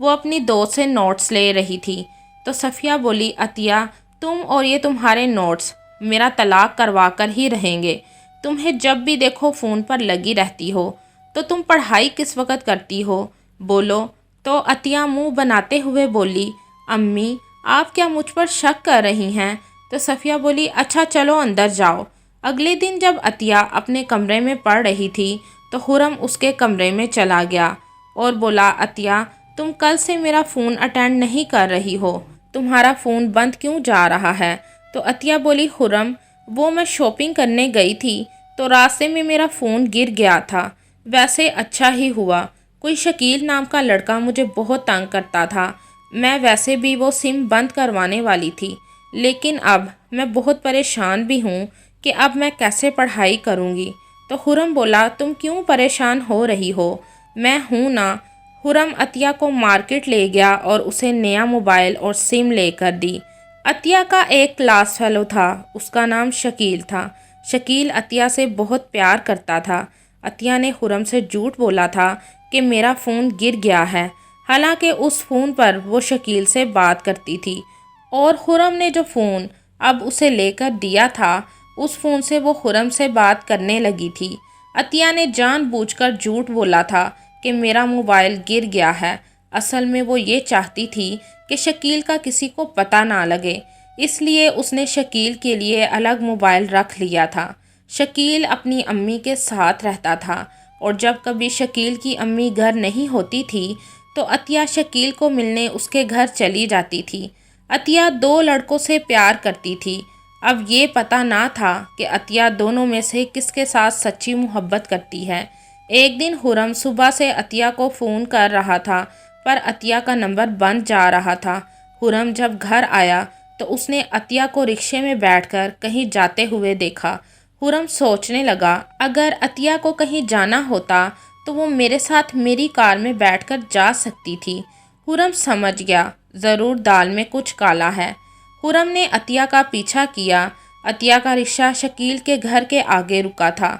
وہ اپنی دوست سے نوٹس لے رہی تھی تو صفیہ بولی، عطیہ تم اور یہ تمہارے نوٹس میرا طلاق کروا کر ہی رہیں گے۔ تمہیں جب بھی دیکھو فون پر لگی رہتی ہو، تو تم پڑھائی کس وقت کرتی ہو؟ بولو۔ تو عطیہ منہ بناتے ہوئے بولی، امی آپ کیا مجھ پر شک کر رہی ہیں؟ تو صفیہ بولی، اچھا چلو اندر جاؤ۔ اگلے دن جب عطیہ اپنے کمرے میں پڑھ رہی تھی تو خرم اس کے کمرے میں چلا گیا اور بولا، عطیہ تم کل سے میرا فون اٹینڈ نہیں کر رہی ہو، تمہارا فون بند کیوں جا رہا ہے؟ تو عطیہ بولی، خرم وہ میں شاپنگ کرنے گئی تھی تو راستے میں میرا فون گر گیا تھا، ویسے اچھا ہی ہوا، کوئی شکیل نام کا لڑکا مجھے بہت تنگ کرتا تھا، میں ویسے بھی وہ سم بند کروانے والی تھی، لیکن اب میں بہت پریشان بھی ہوں کہ اب میں کیسے پڑھائی کروں گی۔ تو خرم بولا، تم کیوں پریشان ہو رہی ہو؟ میں ہوں نا۔ خرم عطیہ کو مارکیٹ لے گیا اور اسے نیا موبائل اور سم لے کر دی۔ عطیہ کا ایک کلاس فیلو تھا، اس کا نام شکیل تھا۔ شکیل عطیہ سے بہت پیار کرتا تھا۔ عطیہ نے خرم سے جھوٹ بولا تھا کہ میرا فون گر گیا ہے، حالانکہ اس فون پر وہ شکیل سے بات کرتی تھی، اور خرم نے جو فون اب اسے لے کر دیا تھا اس فون سے وہ خرم سے بات کرنے لگی تھی۔ عطیہ نے جان بوجھ کر جھوٹ بولا تھا کہ میرا موبائل گر گیا ہے، اصل میں وہ یہ چاہتی تھی کہ شکیل کا کسی کو پتہ نہ لگے، اس لیے اس نے شکیل کے لیے الگ موبائل رکھ لیا تھا۔ شکیل اپنی امی کے ساتھ رہتا تھا، اور جب کبھی شکیل کی امی گھر نہیں ہوتی تھی تو عطیہ شکیل کو ملنے اس کے گھر چلی جاتی تھی۔ عطیہ 2 لڑکوں سے پیار کرتی تھی۔ اب یہ پتہ نہ تھا کہ عطیہ دونوں میں سے کس کے ساتھ سچی محبت کرتی ہے۔ ایک دن خرم صبح سے عطیہ کو فون کر رہا تھا، پر عطیہ کا نمبر بند جا رہا تھا۔ خرم جب گھر آیا تو اس نے عطیہ کو رکشے میں بیٹھ کر کہیں جاتے ہوئے دیکھا۔ خرم سوچنے لگا، اگر عطیہ کو کہیں جانا ہوتا تو وہ میرے ساتھ میری کار میں بیٹھ کر جا سکتی تھی۔ خرم سمجھ گیا، ضرور دال میں کچھ کالا ہے۔ خرم نے عطیہ کا پیچھا کیا۔ عطیہ کا رکشہ شکیل کے گھر کے آگے رکا تھا۔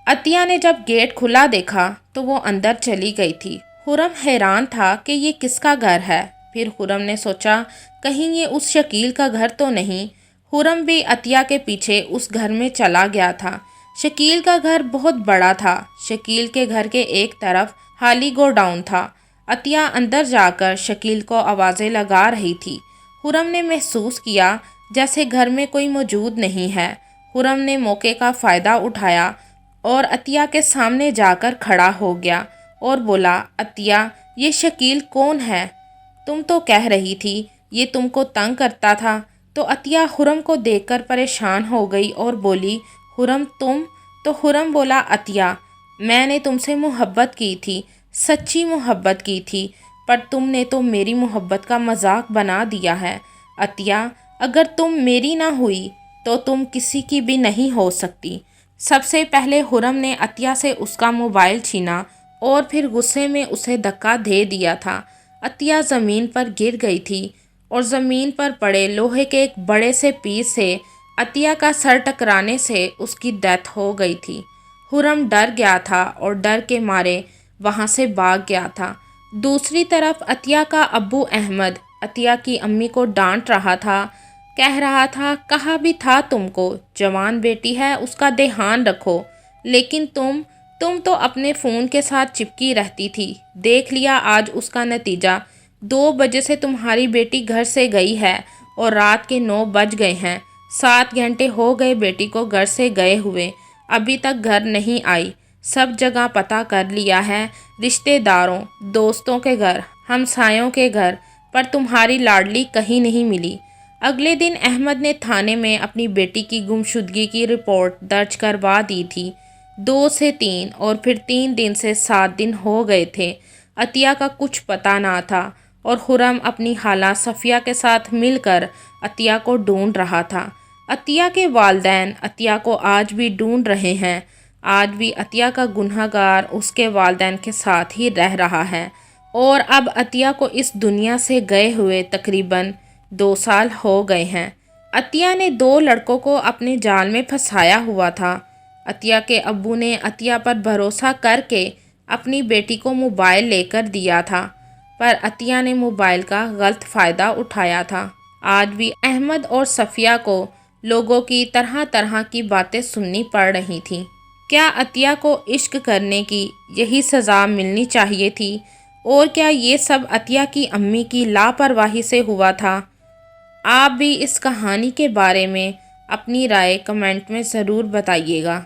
عطیہ نے جب گیٹ کھلا دیکھا تو وہ اندر چلی گئی تھی۔ خرم حیران تھا کہ یہ کس کا گھر ہے۔ پھر خرم نے سوچا، کہیں یہ اس شکیل کا گھر تو نہیں۔ خرم بھی عطیہ کے پیچھے اس گھر میں چلا گیا تھا۔ شکیل کا گھر بہت بڑا تھا۔ شکیل کے گھر کے ایک طرف خالی گوڈاؤن تھا۔ عطیہ اندر جا کر شکیل کو آوازیں لگا رہی تھی۔ خرم نے محسوس کیا جیسے گھر میں کوئی موجود نہیں ہے۔ خرم نے موقع کا فائدہ اٹھایا اور عطیہ کے سامنے جا کر کھڑا ہو گیا اور بولا، عطیہ یہ شکیل کون ہے؟ تم تو کہہ رہی تھی یہ تم کو تنگ کرتا تھا۔ تو عطیہ خرم کو دیکھ کر پریشان ہو گئی اور بولی، خرم تم؟ تو خرم بولا، عطیہ میں نے تم سے محبت کی تھی، سچی محبت کی تھی، پر تم نے تو میری محبت کا مذاق بنا دیا ہے۔ عطیہ اگر تم میری نہ ہوئی تو تم کسی کی بھی نہیں ہو سکتی۔ سب سے پہلے خرم نے عطیہ سے اس کا موبائل چھینا اور پھر غصے میں اسے دھکا دے دیا تھا۔ عطیہ زمین پر گر گئی تھی اور زمین پر پڑے لوہے کے ایک بڑے سے پیس سے عطیہ کا سر ٹکرانے سے اس کی ڈیتھ ہو گئی تھی۔ خرم ڈر گیا تھا اور ڈر کے مارے وہاں سے بھاگ گیا تھا۔ دوسری طرف عطیہ کا ابو احمد عطیہ کی امی کو ڈانٹ رہا تھا، کہہ رہا تھا، کہا بھی تھا تم کو جوان بیٹی ہے اس کا دھیان رکھو، لیکن تم تو اپنے فون کے ساتھ چپکی رہتی تھی، دیکھ لیا آج اس کا نتیجہ۔ 2 بجے سے تمہاری بیٹی گھر سے گئی ہے اور رات کے 9 بج گئے ہیں، 7 گھنٹے ہو گئے بیٹی کو گھر سے گئے ہوئے، ابھی تک گھر نہیں آئی۔ سب جگہ پتہ کر لیا ہے، رشتہ داروں، دوستوں کے گھر، ہمسایوں کے گھر، پر تمہاری لاڈلی کہیں نہیں ملی۔ اگلے دن احمد نے تھانے میں اپنی بیٹی کی گمشدگی کی رپورٹ درج کروا دی تھی۔ 2 سے 3 اور پھر 3 دن سے 7 دن ہو گئے تھے۔ عطیہ کا کچھ پتہ نہ تھا اور خرم اپنی خالہ صفیہ کے ساتھ مل کر عطیہ کو ڈھونڈ رہا تھا۔ عطیہ کے والدین عطیہ کو آج بھی ڈھونڈ رہے ہیں۔ آج بھی عطیہ کا گنہگار گار اس کے والدین کے ساتھ ہی رہ رہا ہے، اور اب عطیہ کو اس دنیا سے گئے ہوئے تقریباً 2 سال ہو گئے ہیں۔ عطیہ نے 2 لڑکوں کو اپنے جال میں پھنسایا ہوا تھا۔ عطیہ کے ابو نے عطیہ پر بھروسہ کر کے اپنی بیٹی کو موبائل لے کر دیا تھا۔ پر عطیہ نے موبائل کا غلط فائدہ اٹھایا تھا۔ آج بھی احمد اور صفیہ کو لوگوں کی طرح طرح کی باتیں سننی پڑ رہی تھیں۔ کیا عطیہ کو عشق کرنے کی یہی سزا ملنی چاہیے تھی؟ اور کیا یہ سب عطیہ کی امی کی لاپرواہی سے ہوا تھا؟ آپ بھی اس کہانی کے بارے میں اپنی رائے کمنٹ میں ضرور بتائیے گا۔